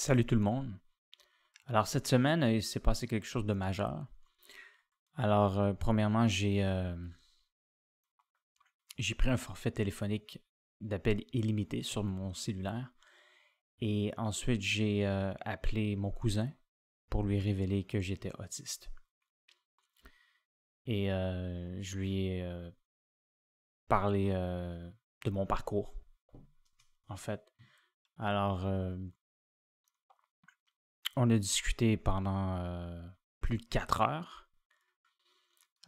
Salut tout le monde. Alors cette semaine, il s'est passé quelque chose de majeur. Alors premièrement, j'ai pris un forfait téléphonique d'appel illimité sur mon cellulaire et ensuite j'ai appelé mon cousin pour lui révéler que j'étais autiste. Et je lui ai parlé de mon parcours, en fait. Alors on a discuté pendant plus de 4 heures.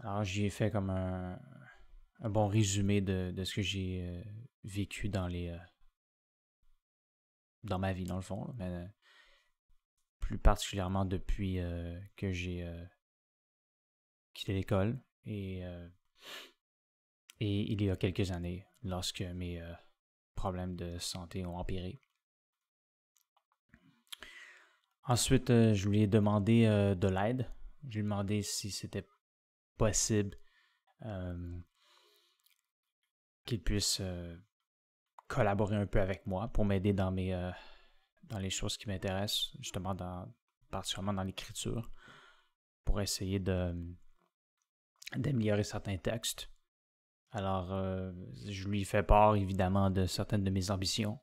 Alors, j'y ai fait comme un bon résumé de ce que j'ai vécu dans ma vie, dans le fond. Mais plus particulièrement depuis que j'ai quitté l'école et il y a quelques années, lorsque mes problèmes de santé ont empiré. Ensuite, je lui ai demandé de l'aide. Je lui ai demandé si c'était possible qu'il puisse collaborer un peu avec moi pour m'aider dans les choses qui m'intéressent, justement particulièrement dans l'écriture, pour essayer d'améliorer certains textes. Alors, je lui fais part évidemment de certaines de mes ambitions.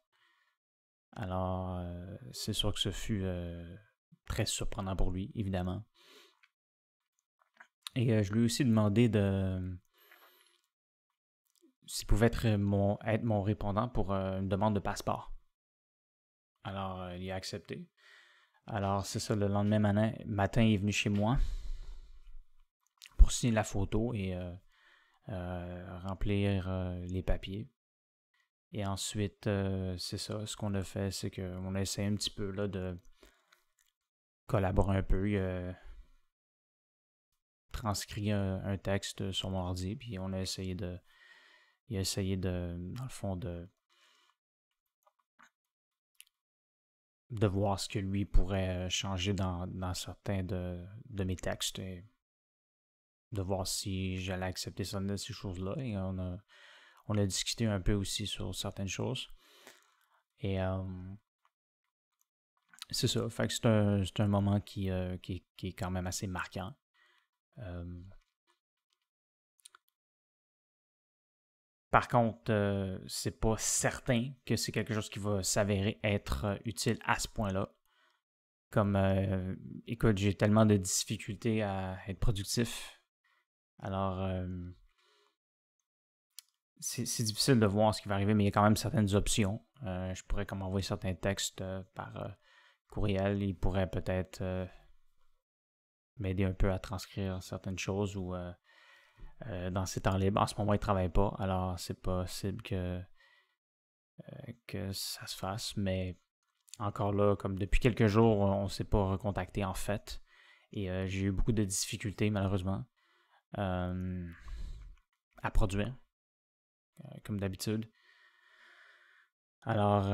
Alors, c'est sûr que ce fut très surprenant pour lui, évidemment. Et je lui ai aussi demandé s'il pouvait être mon répondant pour une demande de passeport. Alors, il a accepté. Alors, c'est ça, le lendemain matin, il est venu chez moi pour signer la photo et remplir les papiers. Et ensuite, c'est ça, ce qu'on a fait, c'est qu'on a essayé un petit peu là, de collaborer un peu. Il a transcrit un texte sur mon ordi, puis on a essayé de... Il a essayé dans le fond, de voir ce que lui pourrait changer dans certains de mes textes et de voir si j'allais accepter ces choses-là. Et on a discuté un peu aussi sur certaines choses. Et c'est ça. Fait que c'est un moment qui est quand même assez marquant. Par contre, c'est pas certain que c'est quelque chose qui va s'avérer être utile à ce point-là. Comme, écoute, j'ai tellement de difficultés à être productif. Alors, c'est difficile de voir ce qui va arriver, mais il y a quand même certaines options. Je pourrais comme envoyer certains textes par courriel. Il pourrait peut-être m'aider un peu à transcrire certaines choses ou dans ses temps libres. En ce moment, il ne travaille pas, alors c'est possible que ça se fasse, mais encore là, comme depuis quelques jours, on ne s'est pas recontacté en fait. Et j'ai eu beaucoup de difficultés, malheureusement, à produire, comme d'habitude. Alors,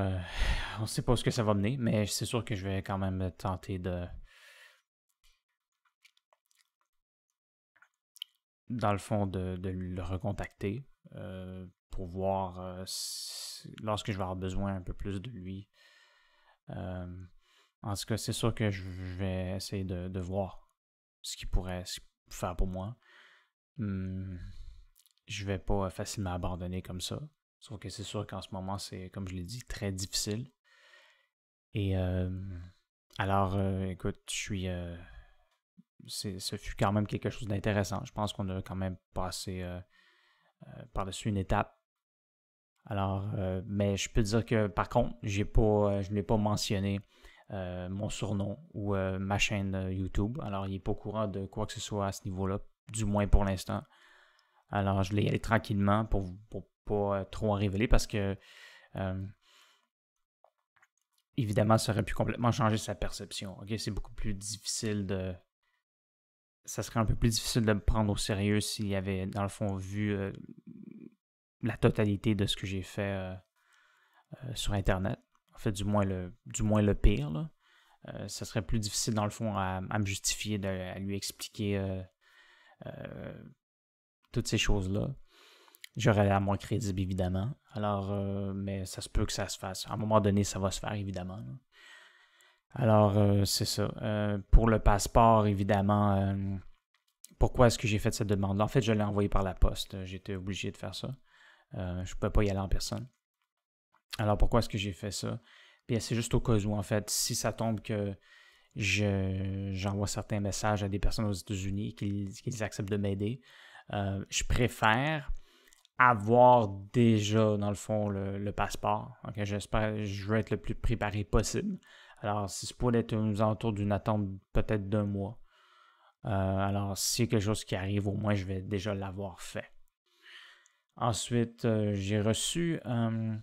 on ne sait pas ce que ça va mener, mais c'est sûr que je vais quand même tenter dans le fond, de le recontacter pour voir lorsque je vais avoir besoin un peu plus de lui. En tout cas, c'est sûr que je vais essayer de voir ce qu'il pourrait faire pour moi. Je vais pas facilement abandonner comme ça. Sauf que c'est sûr qu'en ce moment, c'est, comme je l'ai dit, très difficile. Et alors, écoute, je suis... ce fut quand même quelque chose d'intéressant. Je pense qu'on a quand même passé par-dessus une étape. Alors, mais je peux dire que, par contre, je ne l'ai pas mentionné mon surnom ou ma chaîne YouTube. Alors, il n'est pas au courant de quoi que ce soit à ce niveau-là, du moins pour l'instant. Alors, je l'ai allé tranquillement pour pas trop en révéler parce que, évidemment, ça aurait pu complètement changer sa perception. Okay? C'est beaucoup plus difficile ça serait un peu plus difficile de me prendre au sérieux s'il avait, dans le fond, vu la totalité de ce que j'ai fait sur Internet. En fait, du moins le pire, là. Ça serait plus difficile, dans le fond, à me justifier, à lui expliquer toutes ces choses-là. J'aurais l'air moins crédible, évidemment. Alors, mais ça se peut que ça se fasse. À un moment donné, ça va se faire, évidemment. Là. Alors, c'est ça. Pour le passeport, évidemment, pourquoi est-ce que j'ai fait cette demande-là? En fait, je l'ai envoyé par la poste. J'étais obligé de faire ça. Je ne pouvais pas y aller en personne. Alors, pourquoi est-ce que j'ai fait ça? Bien, c'est juste au cas où, en fait, si ça tombe que j'envoie certains messages à des personnes aux États-Unis qu'ils acceptent de m'aider, je préfère avoir déjà, dans le fond, le passeport. Okay? Je veux être le plus préparé possible. Alors, si c'est pour être aux alentours d'une attente peut-être d'un mois. Alors, s'il y a quelque chose qui arrive, au moins, je vais déjà l'avoir fait. Ensuite, j'ai reçu le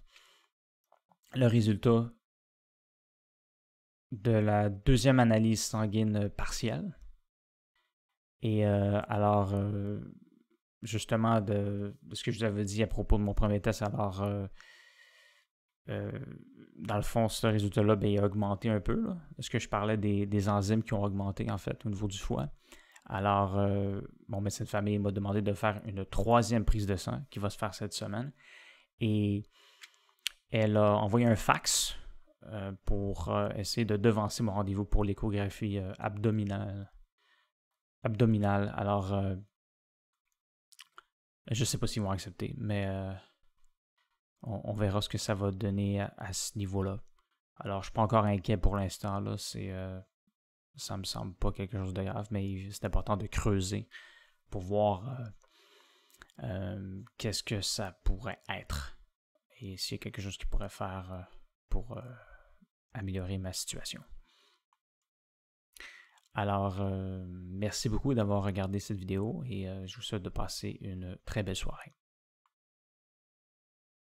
résultat de la deuxième analyse sanguine partielle. Et alors, justement, de ce que je vous avais dit à propos de mon premier test, alors, dans le fond, ce résultat-là a augmenté un peu. Là. Est-ce que je parlais des enzymes qui ont augmenté, en fait, au niveau du foie? Alors, mon médecin de famille m'a demandé de faire une troisième prise de sang qui va se faire cette semaine. Et elle a envoyé un fax pour essayer de devancer mon rendez-vous pour l'échographie abdominale. Alors, je ne sais pas s'ils vont accepter, mais on verra ce que ça va donner à ce niveau-là. Alors, je ne suis pas encore inquiet pour l'instant. Là, ça me semble pas quelque chose de grave, mais c'est important de creuser pour voir qu'est-ce que ça pourrait être et s'il y a quelque chose qui pourrait faire pour améliorer ma situation. Alors, merci beaucoup d'avoir regardé cette vidéo et je vous souhaite de passer une très belle soirée.